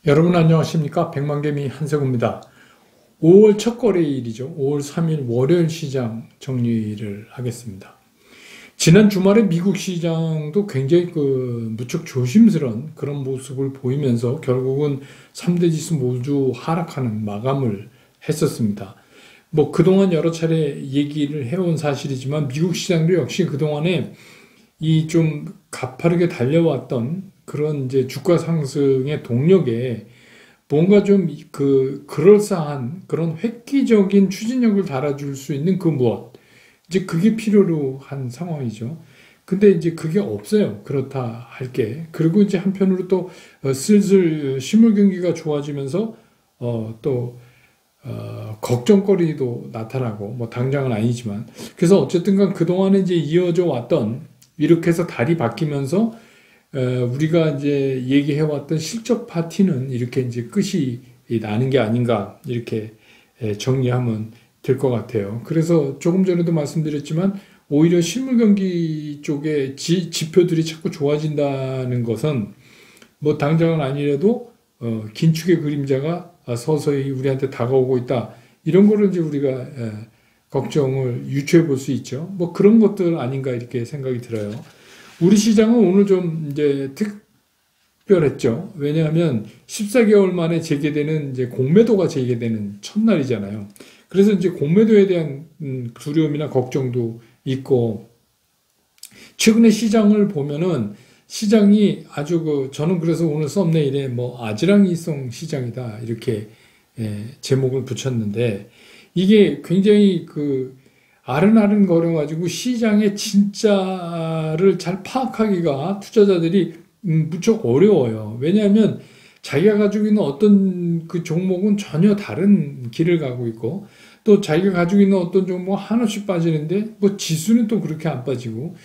여러분 안녕하십니까? 백만개미 한세구입니다. 5월 첫 거래일이죠. 5월 3일 월요일 시장 정리를 하겠습니다. 지난 주말에 미국 시장도 굉장히 무척 조심스러운 그런 모습을 보이면서 결국은 3대 지수 모두 하락하는 마감을 했었습니다. 그동안 여러 차례 얘기를 해온 사실이지만 미국 시장도 역시 그동안에 이 좀 가파르게 달려왔던 그런 이제 주가 상승의 동력에 뭔가 좀 그럴싸한 그런 획기적인 추진력을 달아줄 수 있는 그 무엇. 이제 그게 필요로 한 상황이죠. 근데 이제 그게 없어요. 그렇다 할 게. 그리고 이제 한편으로 또 슬슬 실물 경기가 좋아지면서 걱정거리도 나타나고 당장은 아니지만 그래서 어쨌든 간 그동안에 이제 이어져 왔던 이렇게 해서 달이 바뀌면서 우리가 이제 얘기해왔던 실적 파티는 이렇게 이제 끝이 나는 게 아닌가 이렇게 정리하면 될 것 같아요. 그래서 조금 전에도 말씀드렸지만 오히려 실물 경기 쪽에 지표들이 자꾸 좋아진다는 것은 당장은 아니라도 긴축의 그림자가 서서히 우리한테 다가오고 있다. 이런 거를 이제 우리가 걱정을 유추해 볼 수 있죠. 그런 것들 아닌가 이렇게 생각이 들어요. 우리 시장은 오늘 좀 이제 특별했죠. 왜냐하면 14개월 만에 재개되는 이제 공매도가 재개되는 첫날이잖아요. 그래서 이제 공매도에 대한 두려움이나 걱정도 있고, 최근에 시장을 보면은 시장이 아주 저는 그래서 오늘 썸네일에 아지랑이성 시장이다 이렇게 제목을 붙였는데, 이게 굉장히 아른아른 거려가지고 시장의 진짜를 잘 파악하기가 투자자들이 무척 어려워요. 왜냐하면 자기가 가지고 있는 어떤 그 종목은 전혀 다른 길을 가고 있고, 또 자기가 가지고 있는 어떤 종목은 한없이 빠지는데 지수는 또 그렇게 안 빠지고,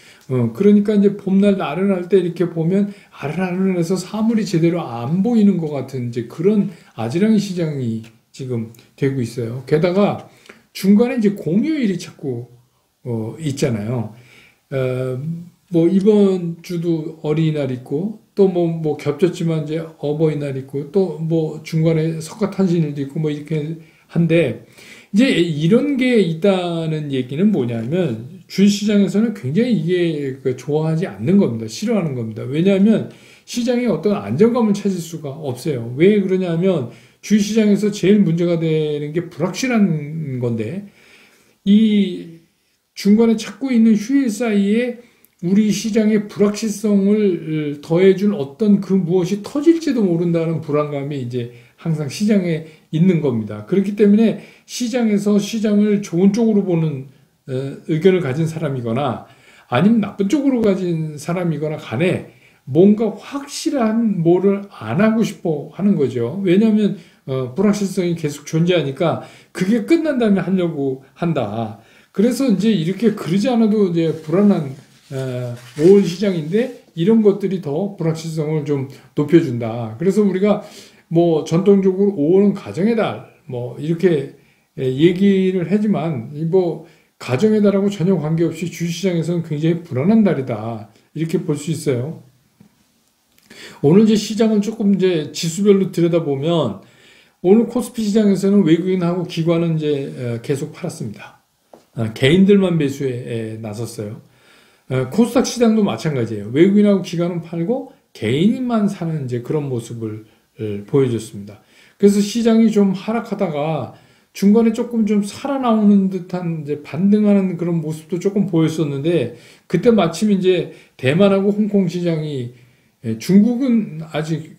그러니까 이제 봄날 나른할 때 이렇게 보면 아른아른해서 사물이 제대로 안 보이는 것 같은 이제 그런 아지랑이 시장이 지금 되고 있어요. 게다가 중간에 이제 공휴일이 자꾸 있잖아요. 이번 주도 어린이날 있고 또 겹쳤지만 이제 어버이날 있고 또 중간에 석가탄신일도 있고 이렇게 한데, 이제 이런 게 있다는 얘기는 뭐냐면 주식시장에서는 굉장히 이게 좋아하지 않는 겁니다. 싫어하는 겁니다. 왜냐하면 시장에 어떤 안정감을 찾을 수가 없어요. 왜 그러냐면 주식시장에서 제일 문제가 되는 게 불확실한 건데, 이 중간에 찾고 있는 휴일 사이에 우리 시장의 불확실성을 더해준 어떤 그 무엇이 터질지도 모른다는 불안감이 이제 항상 시장에 있는 겁니다. 그렇기 때문에 시장에서 시장을 좋은 쪽으로 보는 의견을 가진 사람이거나 아니면 나쁜 쪽으로 가진 사람이거나 간에 뭔가 확실한 뭐를 안 하고 싶어 하는 거죠. 왜냐하면 불확실성이 계속 존재하니까 그게 끝난 다음에 하려고 한다. 그래서 이제 이렇게 그러지 않아도 이제 불안한 5월 시장인데 이런 것들이 더 불확실성을 좀 높여준다. 그래서 우리가 전통적으로 5월은 가정의 달 이렇게 얘기를 하지만 가정의 달하고 전혀 관계없이 주식시장에서는 굉장히 불안한 달이다. 이렇게 볼 수 있어요. 오늘 이제 시장을 조금 이제 지수별로 들여다보면 오늘 코스피 시장에서는 외국인하고 기관은 이제 계속 팔았습니다. 개인들만 매수에 나섰어요. 코스닥 시장도 마찬가지예요. 외국인하고 기관은 팔고 개인만 사는 이제 그런 모습을 보여줬습니다. 그래서 시장이 좀 하락하다가 중간에 조금 좀 살아나오는 듯한 이제 반등하는 그런 모습도 조금 보였었는데, 그때 마침 이제 대만하고 홍콩 시장이, 중국은 아직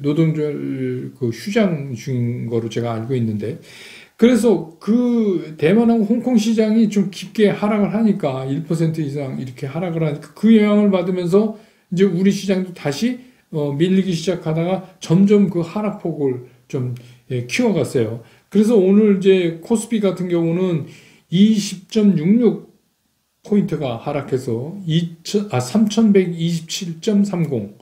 노동절 휴장 중인 거로 제가 알고 있는데, 그래서 대만하고 홍콩 시장이 좀 깊게 하락을 하니까 1% 이상 이렇게 하락을 하니까 그 영향을 받으면서 이제 우리 시장도 다시 밀리기 시작하다가 점점 그 하락폭을 좀 키워갔어요. 그래서 오늘 이제 코스피 같은 경우는 20.66 포인트가 하락해서 3127.30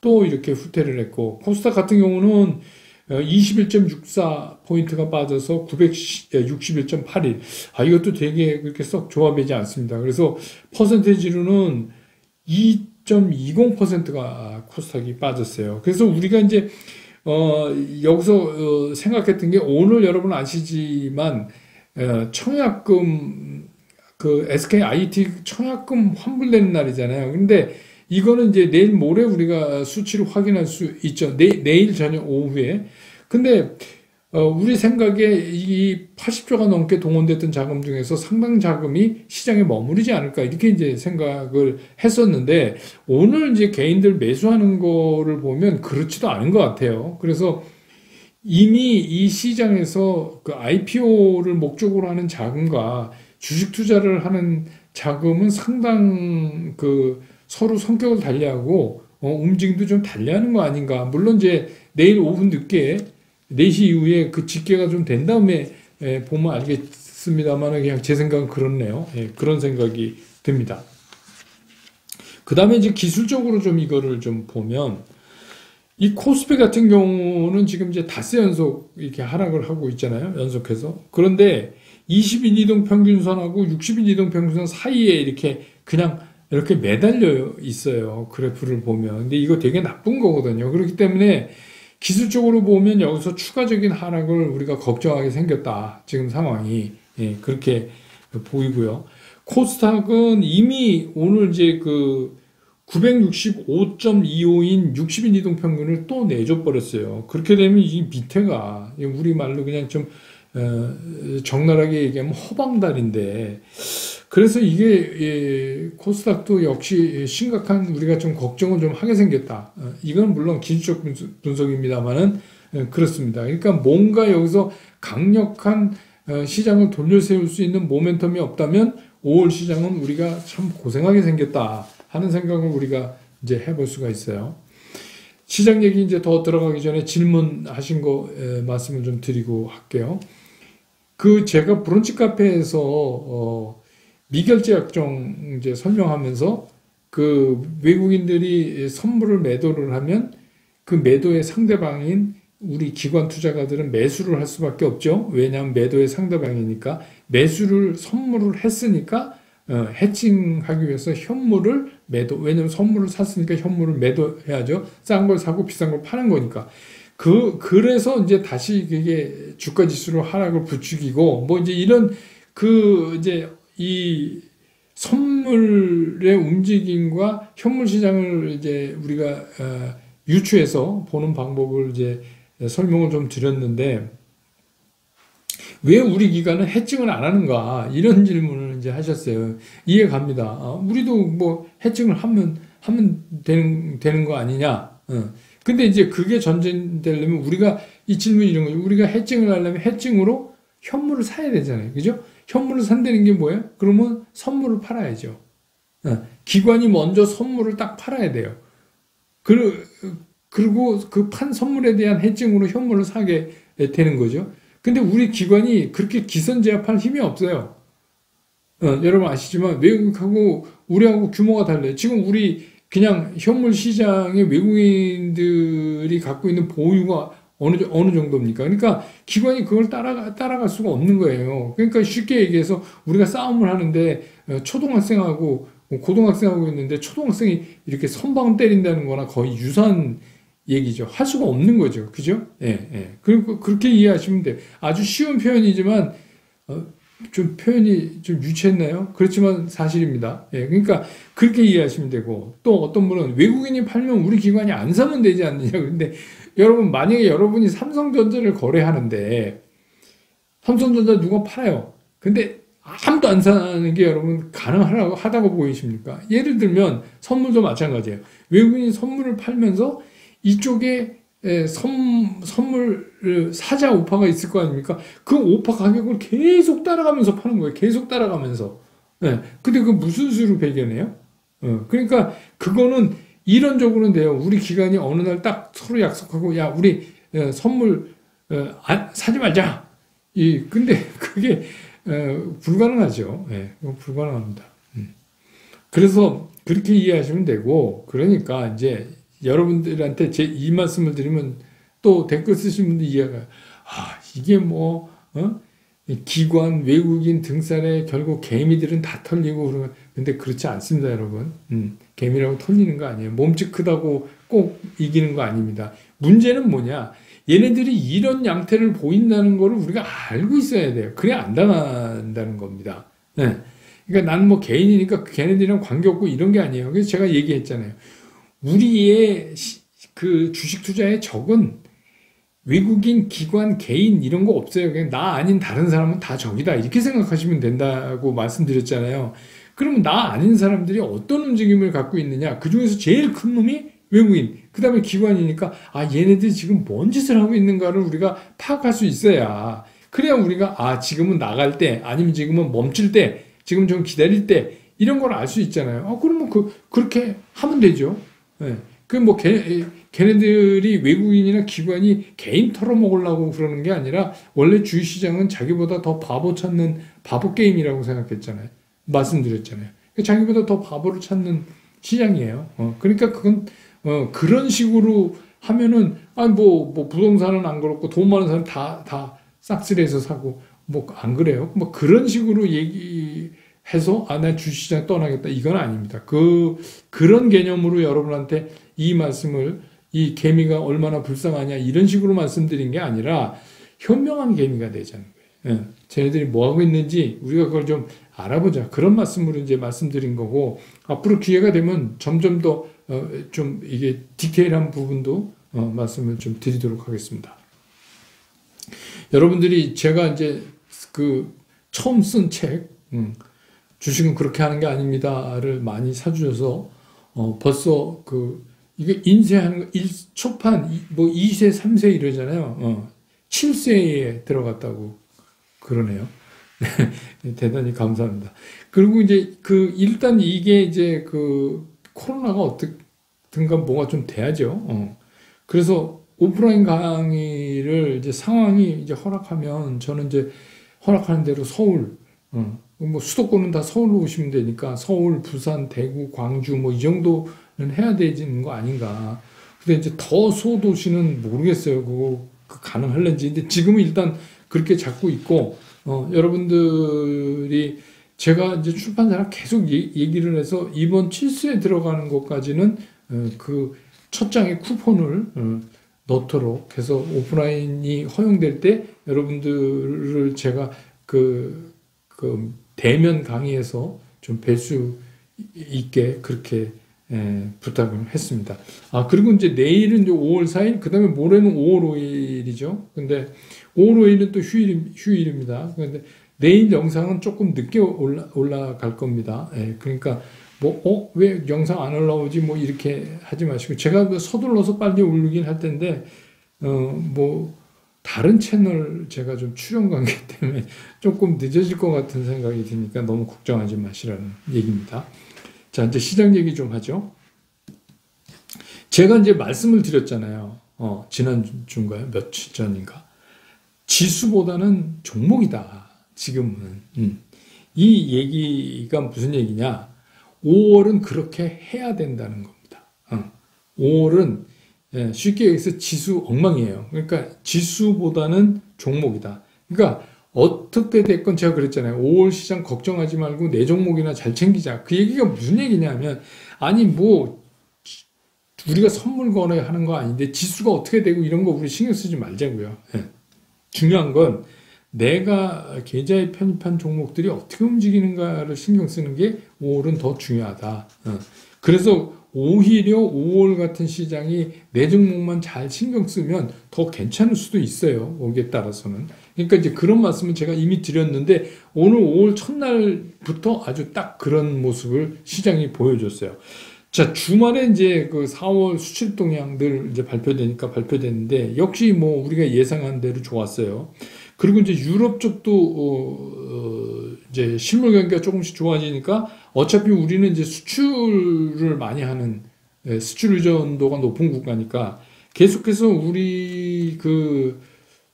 또 이렇게 후퇴를 했고, 코스닥 같은 경우는 21.64 포인트가 빠져서 961.81. 이것도 되게 그렇게 썩 좋아 보이지 않습니다. 그래서 퍼센테이지로는 2.20%가 코스닥이 빠졌어요. 그래서 우리가 이제 여기서 생각했던 게 오늘 여러분 아시지만 청약금 그 SKIT 청약금 환불되는 날이잖아요. 근데 이거는 이제 내일 모레 우리가 수치를 확인할 수 있죠. 내일 저녁 오후에. 근데 우리 생각에 이 80조가 넘게 동원됐던 자금 중에서 상당 자금이 시장에 머무르지 않을까 이렇게 이제 생각을 했었는데 오늘 이제 개인들 매수하는 거를 보면 그렇지도 않은 것 같아요. 그래서 이미 이 시장에서 그 IPO를 목적으로 하는 자금과 주식 투자를 하는 자금은 상당 그 서로 성격을 달리하고 움직임도 좀 달리하는 거 아닌가. 물론 이제 내일 오후 늦게 4시 이후에 그 집계가 좀 된 다음에 보면 알겠습니다만 그냥 제 생각은 그렇네요. 그런 생각이 듭니다. 그 다음에 이제 기술적으로 좀 이거를 좀 보면 이 코스피 같은 경우는 지금 이제 닷새 연속 이렇게 하락을 하고 있잖아요. 연속해서. 그런데 20일 이동 평균선하고 60일 이동 평균선 사이에 이렇게 그냥 이렇게 매달려 있어요. 그래프를 보면. 근데 이거 되게 나쁜 거거든요. 그렇기 때문에 기술적으로 보면 여기서 추가적인 하락을 우리가 걱정하게 생겼다. 지금 상황이. 그렇게 보이고요. 코스닥은 이미 오늘 이제 그 965.25인 60일 이동 평균을 또 내줘 버렸어요. 그렇게 되면 이 밑에가 우리말로 그냥 좀 적나라하게 얘기하면 허방달인데 그래서 이게 코스닥도 역시 심각한 우리가 좀 걱정을 좀 하게 생겼다. 이건 물론 기술적 분석입니다만은 그렇습니다. 그러니까 뭔가 여기서 강력한 시장을 돌려세울 수 있는 모멘텀이 없다면 5월 시장은 우리가 참 고생하게 생겼다 하는 생각을 우리가 이제 해볼 수가 있어요. 시장 얘기 이제 더 들어가기 전에 질문하신 거 말씀을 좀 드리고 할게요. 그 제가 브런치 카페에서 미결제 약정 이제 설명하면서 그 외국인들이 선물을 매도를 하면 그 매도의 상대방인 우리 기관 투자가들은 매수를 할 수밖에 없죠. 왜냐하면 매도의 상대방이니까 매수를 선물을 했으니까 해칭하기 위해서 현물을 매도. 왜냐하면 선물을 샀으니까 현물을 매도해야죠. 싼 걸 사고 비싼 걸 파는 거니까. 그래서 이제 다시 그게 주가 지수로 하락을 부추기고 뭐 이제 이런 이제 이 선물의 움직임과 현물 시장을 이제 우리가 유추해서 보는 방법을 이제 설명을 좀 드렸는데 왜 우리 기관은 해칭을 안 하는가 이런 질문을 이제 하셨어요. 이해 갑니다. 우리도 뭐 해칭을 하면 되는 거 아니냐. 근데 이제 그게 전제되려면 우리가 이 질문이 이런 거죠. 우리가 해칭을 하려면 해칭으로 현물을 사야 되잖아요. 그죠? 현물을 산다는 게 뭐예요? 그러면 선물을 팔아야죠. 기관이 먼저 선물을 딱 팔아야 돼요. 그리고 그 판 선물에 대한 해칭으로 현물을 사게 되는 거죠. 근데 우리 기관이 그렇게 기선제압할 힘이 없어요. 여러분 아시지만 외국하고 우리하고 규모가 달라요. 지금 우리 그냥 현물 시장에 외국인들이 갖고 있는 보유가 어느 정도입니까? 그러니까 기관이 그걸 따라갈 수가 없는 거예요. 그러니까 쉽게 얘기해서 우리가 싸움을 하는데 초등학생하고 고등학생하고 있는데 초등학생이 이렇게 선방 때린다는 거나 거의 유사한 얘기죠. 할 수가 없는 거죠. 그죠? 그리고 그렇게 이해하시면 돼요. 아주 쉬운 표현이지만 좀 표현이 좀 유치했나요? 그렇지만 사실입니다. 그러니까 그렇게 이해하시면 되고 또 어떤 분은 외국인이 팔면 우리 기관이 안 사면 되지 않느냐. 그런데 여러분 만약에 여러분이 삼성전자를 거래하는데 삼성전자 누가 팔아요. 근데 아무도 안 사는 게 여러분 가능하다고 보이십니까? 예를 들면 선물도 마찬가지예요. 외국인이 선물을 팔면서 이쪽에 선물 사자 오파가 있을 거 아닙니까? 그 오파 가격을 계속 따라가면서 파는 거예요. 계속 따라가면서. 근데 그 무슨 수로 배겨내요? 그러니까 그거는 이론적으로는 돼요. 우리 기관이 어느 날 딱 서로 약속하고 야 우리 선물 사지 말자. 근데 그게 불가능하죠. 불가능합니다. 그래서 그렇게 이해하시면 되고 그러니까 이제 여러분들한테 이 말씀을 드리면 또 댓글 쓰신 분들 이해가 이게 뭐 기관 외국인 등살에 결국 개미들은 다 털리고 그러면 근데 그렇지 않습니다, 여러분. 개미라고 털리는 거 아니에요. 몸집 크다고 꼭 이기는 거 아닙니다. 문제는 뭐냐? 얘네들이 이런 양태를 보인다는 거를 우리가 알고 있어야 돼요. 그래야 안 당한다는 겁니다. 네. 그러니까 나는 뭐 개인이니까 걔네들이랑 관계없고 이런 게 아니에요. 그래서 제가 얘기했잖아요. 우리의 그 주식 투자의 적은 외국인, 기관, 개인 이런 거 없어요. 그냥 나 아닌 다른 사람은 다 적이다. 이렇게 생각하시면 된다고 말씀드렸잖아요. 그러면 나 아닌 사람들이 어떤 움직임을 갖고 있느냐? 그 중에서 제일 큰 놈이 외국인, 그 다음에 기관이니까 얘네들이 지금 뭔 짓을 하고 있는가를 우리가 파악할 수 있어야, 그래야 우리가 지금은 나갈 때, 아니면 지금은 멈출 때, 지금 좀 기다릴 때 이런 걸 알 수 있잖아요. 그러면 그렇게 하면 되죠. 네. 걔네들이 외국인이나 기관이 개인 털어먹으려고 그러는 게 아니라 원래 주식시장은 자기보다 더 바보 찾는 바보 게임이라고 생각했잖아요. 말씀드렸잖아요. 자기보다 더 바보를 찾는 시장이에요. 그러니까 그건 그런 식으로 하면은 뭐 부동산은 안 그렇고 돈 많은 사람 다 싹쓸이해서 사고 뭐 안 그래요. 뭐 그런 식으로 얘기해서 나 주식시장 떠나겠다 이건 아닙니다. 그런 개념으로 여러분한테 이 말씀을, 이 개미가 얼마나 불쌍하냐 이런 식으로 말씀드린 게 아니라 현명한 개미가 되자는 거예요. 예. 쟤네들이 뭐 하고 있는지 우리가 그걸 좀 알아보자. 그런 말씀으로 이제 말씀드린 거고, 앞으로 기회가 되면 점점 더 좀 이게 디테일한 부분도 말씀을 좀 드리도록 하겠습니다. 여러분들이 제가 이제 처음 쓴 책, 주식은 그렇게 하는 게 아닙니다를 많이 사주셔서 벌써 이게 인쇄하는 거 초판 뭐 2세, 3세 이러잖아요. 7세에 들어갔다고 그러네요. 대단히 감사합니다. 그리고 이제 일단 이게 이제 코로나가 어떻든가 뭐가 좀 돼야죠. 그래서 오프라인 강의를 이제 상황이 이제 허락하면 저는 이제 허락하는 대로 서울, 뭐 수도권은 다 서울로 오시면 되니까 서울, 부산, 대구, 광주 뭐 이 정도는 해야 되는 거 아닌가. 근데 이제 더 소도시는 모르겠어요. 그거 가능할는지. 근데 지금은 일단 그렇게 잡고 있고, 여러분들이 제가 이제 출판사랑 계속 얘기를 해서 이번 7수에 들어가는 것까지는 첫 장에 쿠폰을 넣도록 해서 오프라인이 허용될 때 여러분들을 제가 대면 강의에서 좀 뵐 수 있게 그렇게 부탁을 했습니다. 그리고 이제 내일은 이제 5월 4일, 그 다음에 모레는 5월 5일이죠. 근데 5월 5일은 또 휴일입니다. 근데 내일 영상은 조금 늦게 올라갈 겁니다. 그러니까 왜 영상 안 올라오지 뭐 이렇게 하지 마시고, 제가 서둘러서 빨리 올리긴 할 텐데 뭐 다른 채널 제가 좀 출연 관계 때문에 조금 늦어질 것 같은 생각이 드니까 너무 걱정하지 마시라는 얘기입니다. 자, 이제 시장 얘기 좀 하죠. 제가 이제 말씀을 드렸잖아요. 지난주인가요? 며칠 전인가? 지수보다는 종목이다. 지금은. 이 얘기가 무슨 얘기냐? 5월은 그렇게 해야 된다는 겁니다. 5월은 쉽게 얘기해서 지수 엉망이에요. 그러니까 지수보다는 종목이다. 그러니까 어떻게 됐건 제가 그랬잖아요. 5월 시장 걱정하지 말고 내 종목이나 잘 챙기자. 그 얘기가 무슨 얘기냐면, 뭐 우리가 선물 거래하는 거 아닌데 지수가 어떻게 되고 이런 거 우리 신경 쓰지 말자고요. 중요한 건 내가 계좌에 편입한 종목들이 어떻게 움직이는가를 신경 쓰는 게 5월은 더 중요하다. 그래서 오히려 5월 같은 시장이 내 종목만 잘 신경 쓰면 더 괜찮을 수도 있어요. 거기에 따라서는. 그러니까 이제 그런 말씀을 제가 이미 드렸는데, 오늘 5월 첫날부터 아주 딱 그런 모습을 시장이 보여줬어요. 자, 주말에 이제 4월 수출 동향들 이제 발표됐는데, 역시 뭐 우리가 예상한 대로 좋았어요. 그리고 이제 유럽 쪽도 이제 실물 경기가 조금씩 좋아지니까, 어차피 우리는 이제 수출을 많이 하는, 수출 의존도가 높은 국가니까 계속해서 우리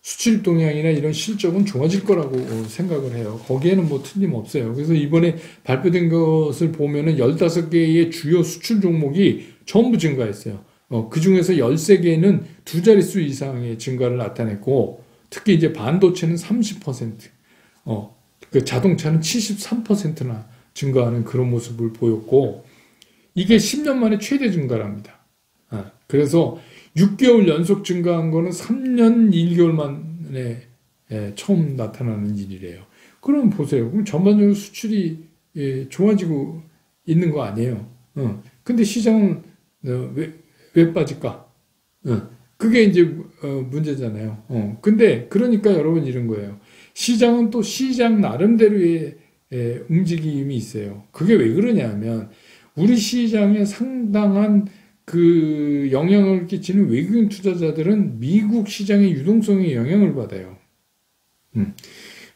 수출 동향이나 이런 실적은 좋아질 거라고 생각을 해요. 거기에는 뭐 틀림없어요. 그래서 이번에 발표된 것을 보면은 15개의 주요 수출 종목이 전부 증가했어요. 그 중에서 13개는 두 자릿수 이상의 증가를 나타냈고, 특히 이제 반도체는 30%, 자동차는 73%나 증가하는 그런 모습을 보였고, 이게 10년 만에 최대 증가랍니다. 그래서 6개월 연속 증가한 거는 3년 1개월 만에 처음 나타나는 일이래요. 그럼 보세요. 그럼 전반적으로 수출이 좋아지고 있는 거 아니에요. 근데 시장은 왜 빠질까? 그게 이제 문제잖아요. 근데 그러니까 여러분 이런 거예요. 시장은 또 시장 나름대로의 움직임이 있어요. 그게 왜 그러냐면 우리 시장에 상당한 그 영향을 끼치는 외국인 투자자들은 미국 시장의 유동성에 영향을 받아요.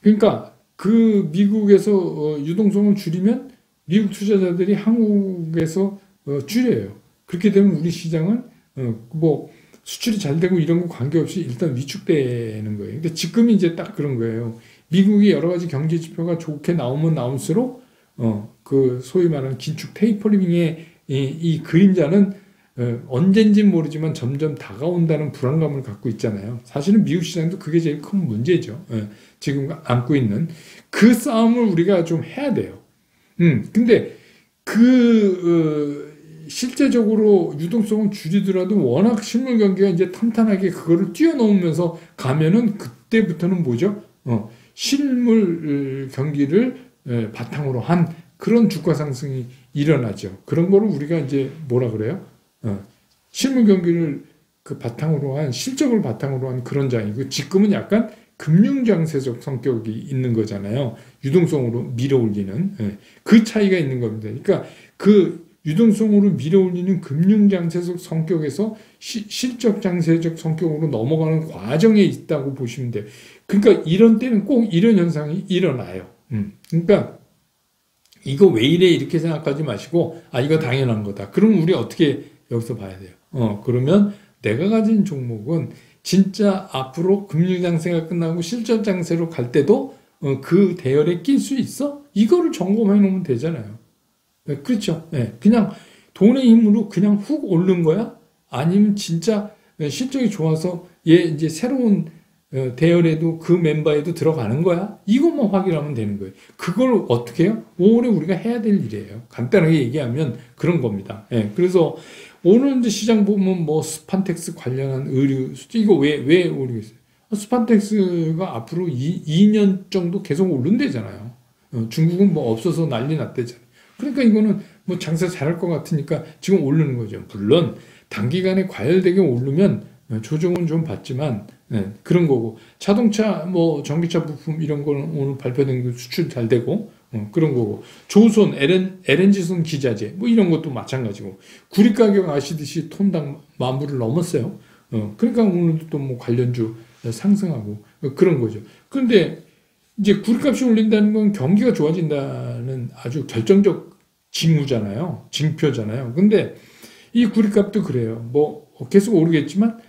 그러니까 그 미국에서 유동성을 줄이면 미국 투자자들이 한국에서 줄여요. 그렇게 되면 우리 시장은 뭐 수출이 잘 되고 이런 거 관계없이 일단 위축되는 거예요. 근데 지금이 이제 딱 그런 거예요. 미국이 여러 가지 경제 지표가 좋게 나오면 나올수록 그 소위 말하는 긴축 테이퍼링의 이 그림자는 언젠진 모르지만 점점 다가온다는 불안감을 갖고 있잖아요. 사실은 미국 시장도 그게 제일 큰 문제죠. 지금 안고 있는 그 싸움을 우리가 좀 해야 돼요. 근데 실제적으로 유동성은 줄이더라도 워낙 실물 경기가 이제 탄탄하게 그거를 뛰어넘으면서 가면은 그때부터는 뭐죠? 실물 경기를 바탕으로 한 그런 주가 상승이 일어나죠. 그런 거를 우리가 이제 뭐라 그래요? 실물 경기를 그 바탕으로 한 실적을 바탕으로 한 그런 장이고 지금은 약간 금융장세적 성격이 있는 거잖아요. 유동성으로 밀어올리는 그 차이가 있는 겁니다. 그러니까 그 유동성으로 밀어올리는 금융장세적 성격에서 실적장세적 성격으로 넘어가는 과정에 있다고 보시면 돼요. 그러니까 이런 때는 꼭 이런 현상이 일어나요. 그러니까 이거 왜 이래 이렇게 생각하지 마시고 이거 당연한 거다. 그럼 우리 어떻게 여기서 봐야 돼요. 그러면 내가 가진 종목은 진짜 앞으로 금융장세가 끝나고 실적장세로 갈 때도 그 대열에 낄 수 있어? 이거를 점검해 놓으면 되잖아요. 그렇죠. 그냥 돈의 힘으로 그냥 훅 오른 거야? 아니면 진짜 실적이 좋아서 얘 이제 새로운 대열에도 그 멤버에도 들어가는 거야? 이것만 확인하면 되는 거예요. 그걸 어떻게 해요? 올해 우리가 해야 될 일이에요. 간단하게 얘기하면 그런 겁니다. 그래서 오늘 이제 시장 보면 뭐 스판텍스 관련한 의류 이거 왜 오르겠어요? 스판텍스가 앞으로 2년 정도 계속 오른대잖아요. 중국은 뭐 없어서 난리 났대잖아요. 그러니까 이거는 뭐 장사 잘할 것 같으니까 지금 오르는 거죠. 물론 단기간에 과열되게 오르면 조정은 좀 받지만 그런 거고 자동차 뭐 전기차 부품 이런 거는 오늘 발표된 거 수출 잘 되고 그런 거고 조선 LNG선 기자재 뭐 이런 것도 마찬가지고 구리 가격 아시듯이 톤당 10,000불을 넘었어요. 그러니까 오늘도 또 뭐 관련주 상승하고 그런 거죠. 그런데 이제 구리값이 올린다는 건 경기가 좋아진다는 아주 결정적 징후잖아요. 징표잖아요. 근데 이 구리값도 그래요. 뭐 계속 오르겠지만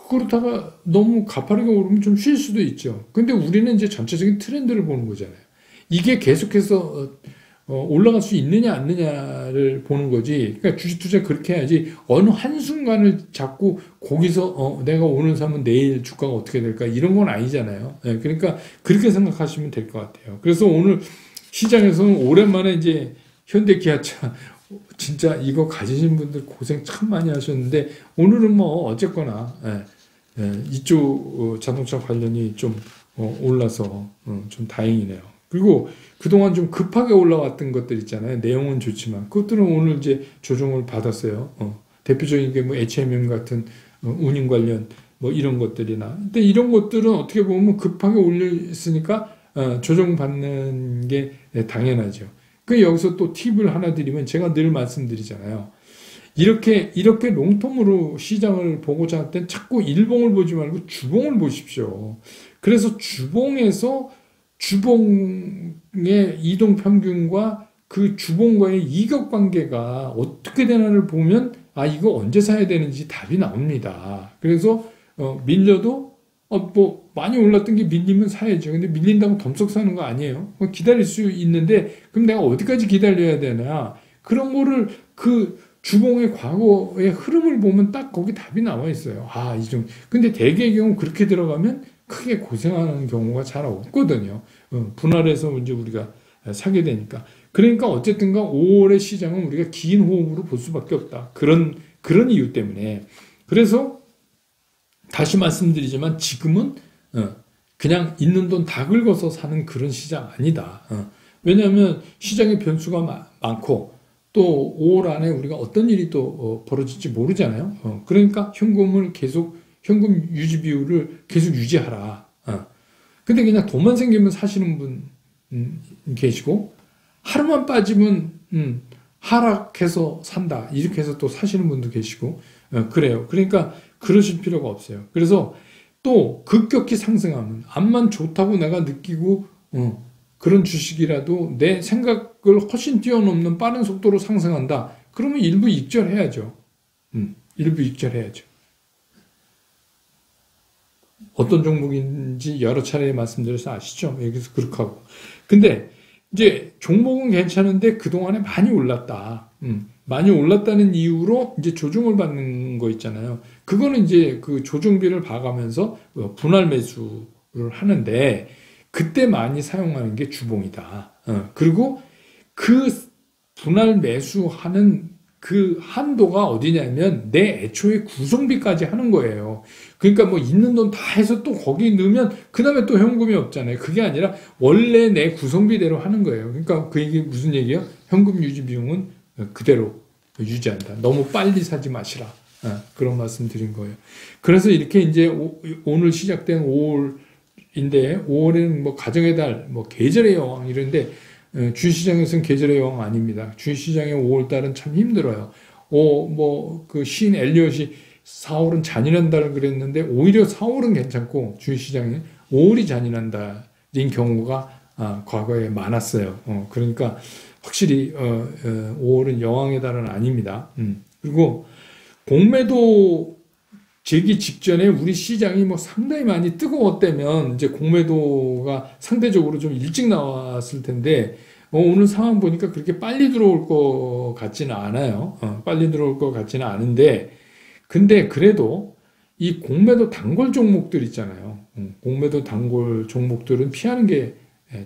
그렇다가 너무 가파르게 오르면 좀 쉴 수도 있죠. 근데 우리는 이제 전체적인 트렌드를 보는 거잖아요. 이게 계속해서 올라갈 수 있느냐 안 느냐를 보는 거지. 그러니까 주식 투자 그렇게 해야지 어느 한순간을 잡고 거기서 내가 오늘 사면 내일 주가가 어떻게 될까 이런 건 아니잖아요. 그러니까 그렇게 생각하시면 될 것 같아요. 그래서 오늘 시장에서는 오랜만에 이제 현대기아차 진짜 이거 가지신 분들 고생 참 많이 하셨는데 오늘은 뭐 어쨌거나 이쪽 자동차 관련이 좀 올라서 좀 다행이네요. 그리고 그동안 좀 급하게 올라왔던 것들 있잖아요. 내용은 좋지만 그것들은 오늘 이제 조정을 받았어요. 대표적인 게 뭐 H&M 같은 운임 관련 뭐 이런 것들이나 근데 이런 것들은 어떻게 보면 급하게 올렸으니까 조정받는 게 당연하죠. 그 여기서 또 팁을 하나 드리면 제가 늘 말씀드리잖아요. 이렇게 롱텀으로 시장을 보고자 할 땐 자꾸 일봉을 보지 말고 주봉을 보십시오. 그래서 주봉에서 주봉의 이동 평균과 그 주봉과의 이격 관계가 어떻게 되나를 보면 이거 언제 사야 되는지 답이 나옵니다. 그래서 밀려도 뭐 많이 올랐던 게 밀리면 사야죠. 근데 밀린다고 덤썩 사는 거 아니에요. 기다릴 수 있는데 그럼 내가 어디까지 기다려야 되나? 그런 거를 그 주봉의 과거의 흐름을 보면 딱 거기 답이 나와 있어요. 이 정도. 근데 대개의 경우 그렇게 들어가면 크게 고생하는 경우가 잘 없거든요. 분할해서 이제 우리가 사게 되니까. 그러니까 어쨌든가 5월의 시장은 우리가 긴 호흡으로 볼 수밖에 없다. 그런 이유 때문에. 그래서 다시 말씀드리지만 지금은 그냥 있는 돈 다 긁어서 사는 그런 시장 아니다. 왜냐하면 시장에 변수가 많고 또 5월 안에 우리가 어떤 일이 또 벌어질지 모르잖아요. 그러니까 현금 유지 비율을 계속 유지하라. 근데 그냥 돈만 생기면 사시는 분 계시고 하루만 빠지면 하락해서 산다. 이렇게 해서 또 사시는 분도 계시고 그래요. 그러니까 그러실 필요가 없어요. 그래서 또 급격히 상승하면 암만 좋다고 내가 느끼고 그런 주식이라도 내 생각을 훨씬 뛰어넘는 빠른 속도로 상승한다. 그러면 일부 익절해야죠. 일부 익절해야죠. 어떤 종목인지 여러 차례 말씀드려서 아시죠? 여기서 그렇게 하고. 근데 이제 종목은 괜찮은데 그동안에 많이 올랐다. 많이 올랐다는 이유로 이제 조정을 받는 거 있잖아요. 그거는 이제 그 조정비를 봐가면서 분할 매수를 하는데 그때 많이 사용하는 게 주봉이다. 그리고 그 분할 매수하는 그 한도가 어디냐면 내 애초에 구성비까지 하는 거예요. 그러니까 뭐 있는 돈 다 해서 또 거기 넣으면 그 다음에 또 현금이 없잖아요. 그게 아니라 원래 내 구성비대로 하는 거예요. 그러니까 그 얘기 무슨 얘기예요? 현금 유지 비용은 그대로 유지한다. 너무 빨리 사지 마시라. 그런 말씀 드린 거예요. 그래서 이렇게 이제 오늘 시작된 5월인데 5월에는 뭐 가정의 달, 뭐 계절의 여왕 이런데 주식시장에서는 계절의 여왕 아닙니다. 주식시장의 5월달은 참 힘들어요. 그 시인 엘리엇이 4월은 잔인한 달 그랬는데 오히려 4월은 괜찮고 주식시장에 5월이 잔인한 달인 경우가 과거에 많았어요. 그러니까 확실히 5월은 여왕의 달은 아닙니다. 그리고 공매도 제기 직전에 우리 시장이 뭐 상당히 많이 뜨거웠다면 이제 공매도가 상대적으로 좀 일찍 나왔을 텐데 오늘 상황 보니까 그렇게 빨리 들어올 것 같지는 않아요. 빨리 들어올 것 같지는 않은데 근데 그래도 이 공매도 단골 종목들 있잖아요. 공매도 단골 종목들은 피하는 게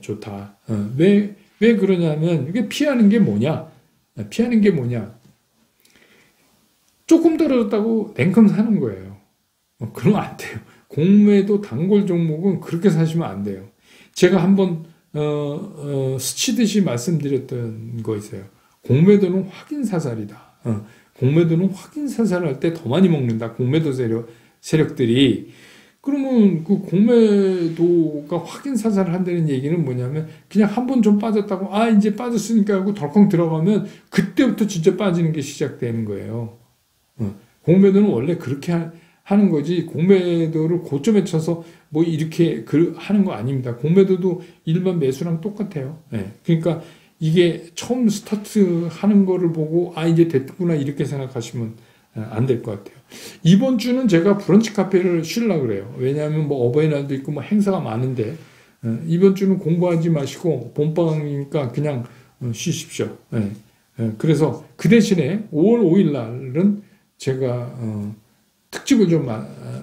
좋다. 왜 그러냐면 이게 피하는 게 뭐냐? 조금 떨어졌다고 냉큼 사는 거예요. 그러면 안 돼요. 공매도 단골 종목은 그렇게 사시면 안 돼요. 제가 한번 스치듯이 말씀드렸던 거 있어요. 공매도는 확인 사살이다. 공매도는 확인 사살할 때 더 많이 먹는다. 공매도 세력들이. 그러면 그 공매도가 확인 사살을 한다는 얘기는 뭐냐면 그냥 한 번 좀 빠졌다고 이제 빠졌으니까 하고 덜컹 들어가면 그때부터 진짜 빠지는 게 시작되는 거예요. 공매도는 원래 그렇게 하는 거지 공매도를 고점에 쳐서 뭐 이렇게 하는 거 아닙니다. 공매도도 일반 매수랑 똑같아요. 그러니까 이게 처음 스타트 하는 거를 보고 이제 됐구나 이렇게 생각하시면 안 될 것 같아요. 이번 주는 제가 브런치 카페를 쉬려고 그래요. 왜냐하면 뭐 어버이날도 있고 뭐 행사가 많은데 이번 주는 공부하지 마시고 봄방학이니까 그냥 쉬십시오. 그래서 그 대신에 5월 5일 날은 제가 특집을 좀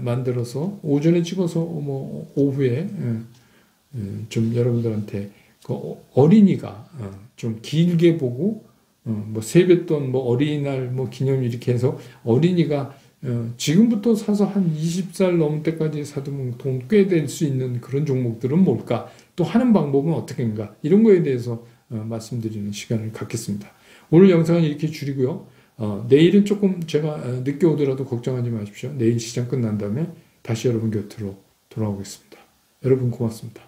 만들어서 오전에 찍어서 뭐 오후에 좀 여러분들한테 그 어린이가 좀 길게 보고 뭐 세뱃돈 뭐 어린이날 뭐 기념 이렇게 해서 어린이가 지금부터 사서 한 20살 넘을 때까지 사두면 돈 꽤 될 수 있는 그런 종목들은 뭘까? 또 하는 방법은 어떻게인가? 이런 거에 대해서 말씀드리는 시간을 갖겠습니다. 오늘 영상은 이렇게 줄이고요. 내일은 조금 제가 늦게 오더라도 걱정하지 마십시오. 내일 시장 끝난 다음에 다시 여러분 곁으로 돌아오겠습니다. 여러분 고맙습니다.